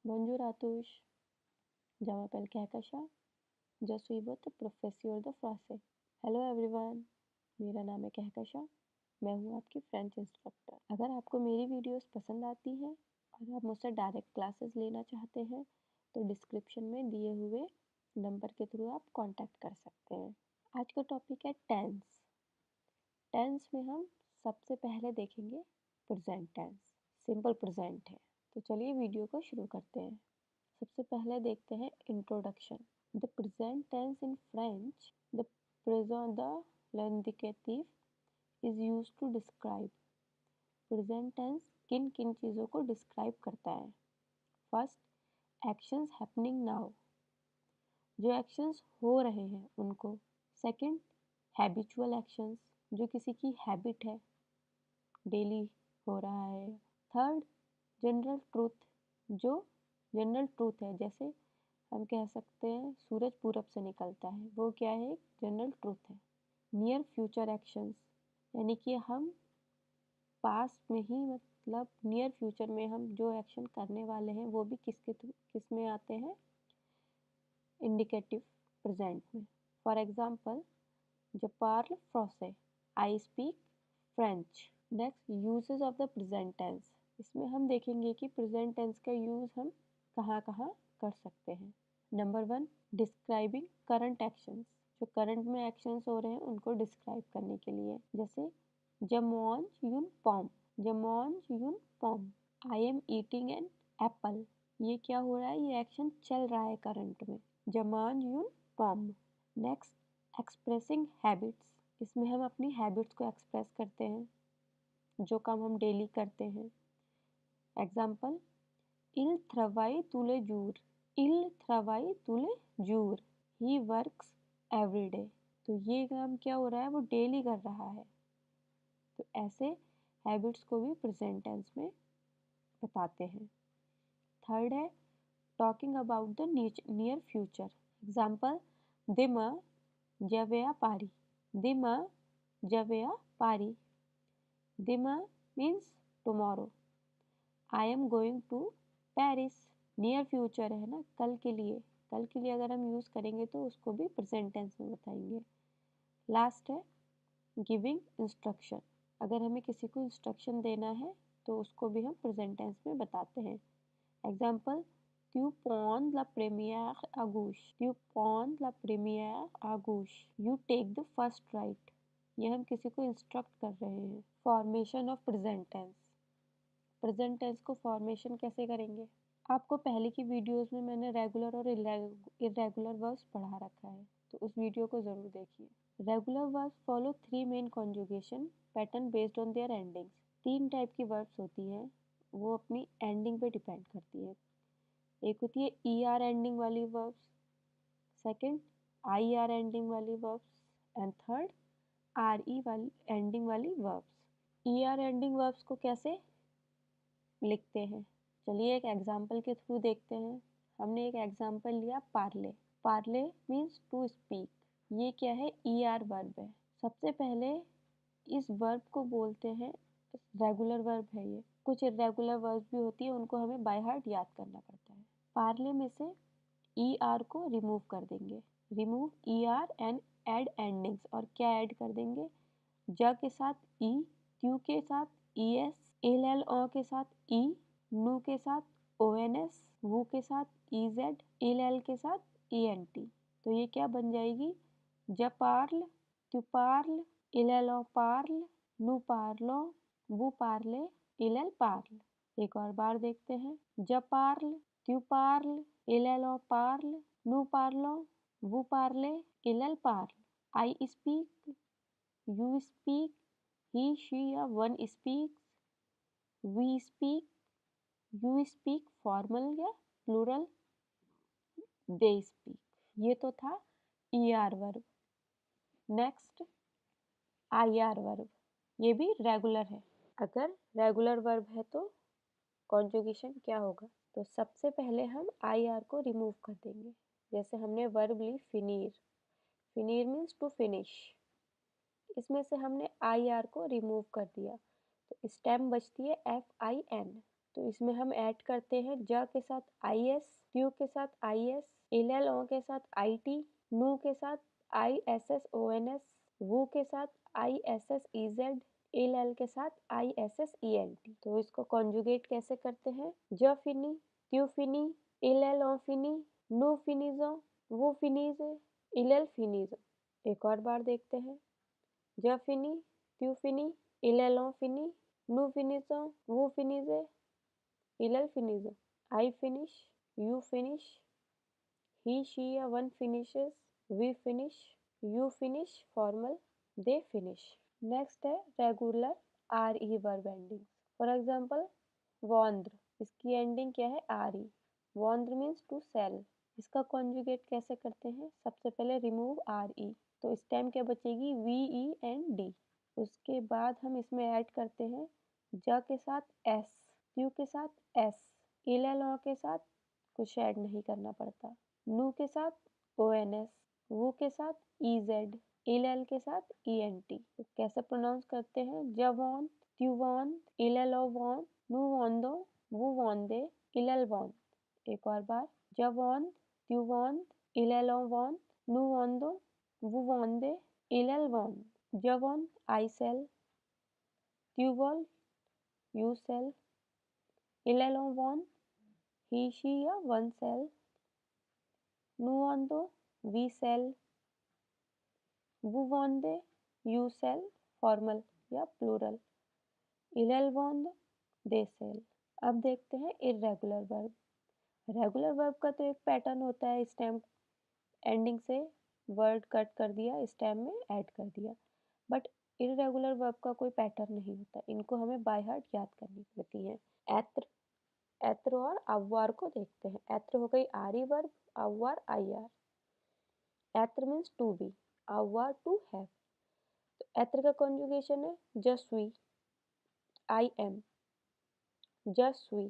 Bonjour à tous, je m'appelle Kahkasha, je suis votre professeur de français. Hello everyone, मेरा नाम है कहकशा, मैं हूँ आपकी फ्रेंच इंस्ट्रक्टर। अगर आपको मेरी वीडियोस पसंद आती हैं और आप मुझसे डायरेक्ट क्लासेस लेना चाहते हैं तो डिस्क्रिप्शन में दिए हुए नंबर के थ्रू आप कांटेक्ट कर सकते हैं। आज का टॉपिक है टेंस। टेंस में हम सबसे पहले देखेंगे प्रेजेंट टेंस। सिंपल प्रेजेंट है, तो चलिए वीडियो को शुरू करते हैं। सबसे पहले देखते हैं introduction. The present tense in French, the present the l'indicative is use to describe. Present tense किन किन चीज़ों को डिस्क्राइब करता है? फर्स्ट, एक्शंस हैपनिंग नाउ, जो एक्शंस हो रहे हैं उनको। सेकंड, हैबिचुअल एक्शंस, जो किसी की हैबिट है, डेली हो रहा है। थर्ड, जनरल ट्रूथ, जो जनरल ट्रूथ है, जैसे हम कह सकते हैं सूरज पूरब से निकलता है, वो क्या है? एक जनरल ट्रूथ है। नियर फ्यूचर एक्शंस, यानी कि हम पास में ही, मतलब नियर फ्यूचर में हम जो एक्शन करने वाले हैं वो भी किस में आते हैं? इंडिकेटिव प्रेजेंट में। For example, je parle français, I speak French. Next, uses of the present tense. इसमें हम देखेंगे कि प्रेजेंट टेंस का यूज हम कहाँ कहाँ कर सकते हैं। नंबर 1, डिस्क्राइबिंग करंट एक्शंस, जो करंट में एक्शंस हो रहे हैं उनको डिस्क्राइब करने के लिए। जैसे je mange une pomme, je mange une pomme, I am eating an apple। ये क्या हो रहा है? ये एक्शन चल रहा है करंट में। je mange une pomme। Next, expressing habits. इसमें हम अपनी हैबिट्स को एक्सप्रेस करते हैं, जो काम हम डेली करते हैं। Example, il travaille tous les jours, il travaille tous les jours, he works every day। तो ये काम क्या हो रहा है? वो डेली कर रहा है। तो ऐसे हैबिट्स को भी प्रेजेंट टेंस में बताते हैं। थर्ड है talking about the near future. Example, demain je vais à Paris, demain je vais à Paris। demain means tomorrow, I am going to Paris। Near future है ना, कल के लिए। कल के लिए अगर हम यूज़ करेंगे तो उसको भी प्रेजेंट टेंस में बताएंगे। लास्ट है गिविंग इंस्ट्रक्शन। अगर हमें किसी को इंस्ट्रक्शन देना है तो उसको भी हम प्रेजेंट टेंस में बताते हैं। Example, tu prends la première à gauche, tu prends la première à gauche, you take the first right। ये हम किसी को इंस्ट्रक्ट कर रहे हैं। Formation of present tense. Present tense को फॉर्मेशन कैसे करेंगे? आपको पहले की वीडियोस में मैंने रेगुलर और इरेगुलर वर्ब्स पढ़ा रखा है, तो उस वीडियो को ज़रूर देखिए। Regular verbs follow 3 main conjugation pattern based on their endings. 3 type की वर्ब्स होती हैं, वो अपनी एंडिंग पे डिपेंड करती है। एक होती है ER एंडिंग वाली वर्ब्स, सेकंड IR एंडिंग वाली वर्ब्स, एंड थर्ड RE वाली एंडिंग वाली वर्ब्स। ER एंडिंग वर्ब्स को कैसे लिखते हैं? चलिए एक एग्जाम्पल के थ्रू देखते हैं। हमने एक एग्जाम्पल लिया पार्ले। पार्ले मीन्स टू स्पीक। ये क्या है? ER वर्ब है। सबसे पहले इस वर्ब को बोलते हैं, रेगुलर वर्ब है ये। कुछ इरेगुलर वर्ब भी होती है, उनको हमें बाय हार्ट याद करना पड़ता है। पार्ले में से ER को रिमूव कर देंगे, remove ER and add endings. और क्या ऐड कर देंगे? ज के साथ E, त्यू के साथ ES, LLO के साथ E, नू के साथ ONS, वू के साथ EZ, LL के साथ ENT। तो ये क्या बन जाएगी? ज पार्ल, त्यू पार्ल, LLO पार्ल, नू पार्लो, वू पार्ले, LL पार्ल। एक और बार देखते हैं। ज पार्ल, त्यू पार्ल, LLO पार्ल, नू पार्लो, वू पार्ले, LL पार्ल। I speak, you speak, he she या one speaks, we speak, you speak, formal या प्लूरल, they speak। ये तो था ER verb. Next IR verb, ये भी रेगुलर है। अगर रेगुलर वर्ब है तो कॉन्जुगेशन क्या होगा? तो सबसे पहले हम IR को रिमूव कर देंगे। जैसे हमने वर्ब ली फिनीर, फिनीर मीन्स टू फिनिश, इसमें से हमने IR को रिमूव कर दिया तो स्टेम बचती है FIN। तो इसमें हम ऐड करते हैं ज के साथ IS, त्यू के साथ IS, LLO के साथ IT, नू के साथ ISSONS, वू के साथ ISSEZ, LL के साथ ISSENT। तो इसको कॉन्जुगेट कैसे करते हैं? ज फिनी, त्यू फिनी, LLO फिनी, नू फिनीजो, वू फिनीजे, LL फिनीजो। एक और बार देखते हैं। ज फिनी, त्यू फिनी, LLO फिनी, नू फिनिजो, वू फिनीजे, LL फिनीजो। I finish, you finish, he, she या one finishes, we finish, you finish, formal, they finish। Next है regular RE verb ending. For example वॉन्द्र, इसकी एंडिंग क्या है? RE। वॉन्द्र मीन्स टू सेल। इसका conjugate कैसे करते हैं? सबसे पहले रिमूव RE, तो स्टेम क्या बचेगी? VE and D। उसके बाद हम इसमें ऐड करते हैं ज के साथ S, त्यू के साथ S, LLO के साथ कुछ ऐड नहीं करना पड़ता, नू के साथ ONS, वू के साथ EZ, LL के साथ ENT। तो कैसे प्रोनाउंस करते हैं? जवॉन, त्यू वॉन, LLO वॉन, नू वॉन्दो, वू वॉन्दे, LL वॉन। एक और बार, जवॉन, त्यू वॉन, LLO वॉन, नू वॉन्दो, वू वॉन्दे, LL वॉन। जवॉन I sell, त्यू वॉल you sell, LLO won, he, she या one sell, nu on दो we sell, वो won they you sell, formal या plural, LL won they sell। अब देखते हैं इर्रेगुलर वर्ब। रेगुलर वर्ब का तो एक पैटर्न होता है, स्टेम एंडिंग से वर्ड कट कर दिया, स्टेम में ऐड कर दिया। बट इर्रेगुलर वर्ब का कोई पैटर्न नहीं होता, इनको हमें बाय हार्ट याद करनी पड़ती है। एत्र, एत्र और अव्वार को देखते हैं। एत्र हो गई आरी वर्ब, अव्वार IR। एत्र मीन्स टू बी, अव्वार टू हैव। तो एत्र का कॉन्जुगेशन है जस्वी, I am, जस्वी,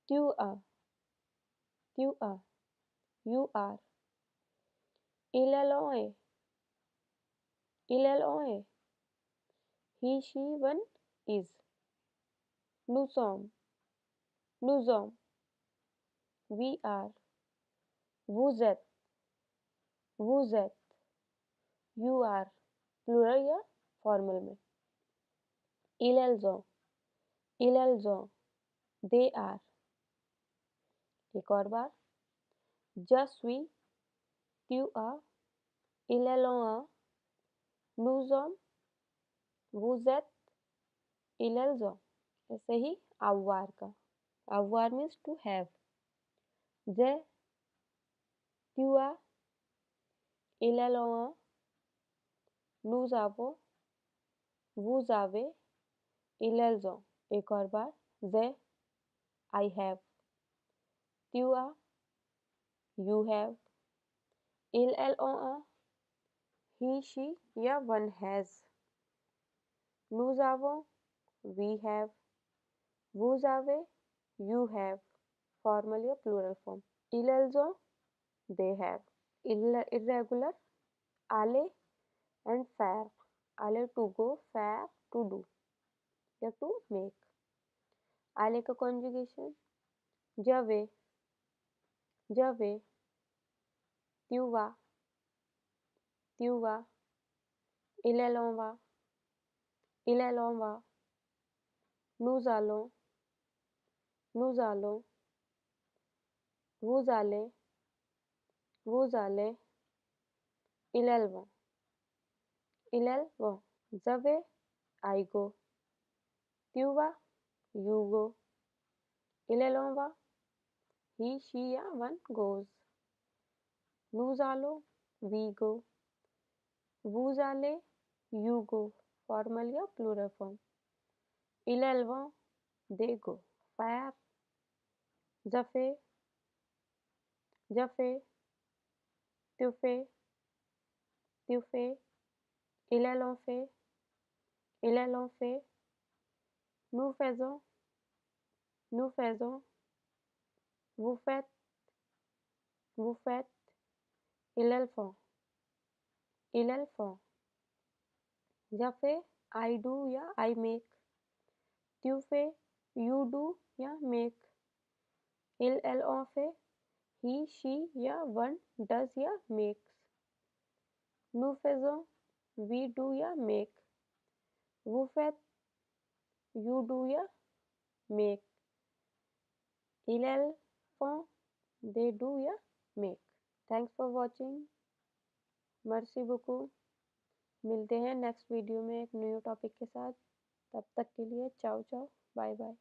त्यू आ, त्यू आ, you are, इलेलोए, इलेलोए, he, she, one is, नुसोम, नुजोम, we are, वुजेत, वुजेत, you are, प्लूरल या फॉर्मल में। इलेल्जो, इलेल्जो, they are। एक और बार, जस्वी, त्यू आ, इलेलोआ, नुजोम, वुजेत, इलेल्जो। ऐसे ही अव्वार का, अव्वार मीन्स टू हैव। जे, त्यू आ, इलेलोआ, नुजावो, वुजावे, इलेल्जो। एक और बार, जे, I have, त्यू आ, you have, इलेलोआ, he, she या one has, नुजावो, we have, वुजावे, you have, फॉर्मल या प्लूरल फॉर्म। इलेल्जो, they have। इर्रेगुलर, आले एंड फैर। आले टू गो, फैर टू डू या टू मेक। आले का कॉन्जुगेशन जवे, जवे, त्युवा, त्युवा, इलेलोवा, इलेलोवा, नुजालो, नुजालो, वुजाले, वुजाले, इलेल्वो, इलेल्वो। जवे, I go, त्युवा, you go, इलेलोवा, he, she या one goes, नुजालो, we go, वुजाले, you go, फॉर्मल या प्लूरल फॉर्म। इलेल्वो, they go। फैर, जफे, जफे, त्युफे, त्युफे, इलेलोफे, इलेलोफे, नुफेजो, नुफेजो, वुफेत, वुफेत, इलेल्फो, इलेल्फो। जफे, I do या I make, त्युफे, यू डू या मेक। इल एल ऑफ ए, ही शी या वन डज या मेक्स। नु फेजो, वी डू या मेक। वो फेथ, यू डू या मेक। इल एल फॉ, दे डू या मेक। Thanks for watching. मर्सी बुकू। मिलते हैं नेक्स्ट वीडियो में एक न्यू टॉपिक के साथ। तब तक के लिए चाओ चाओ, बाय बाय।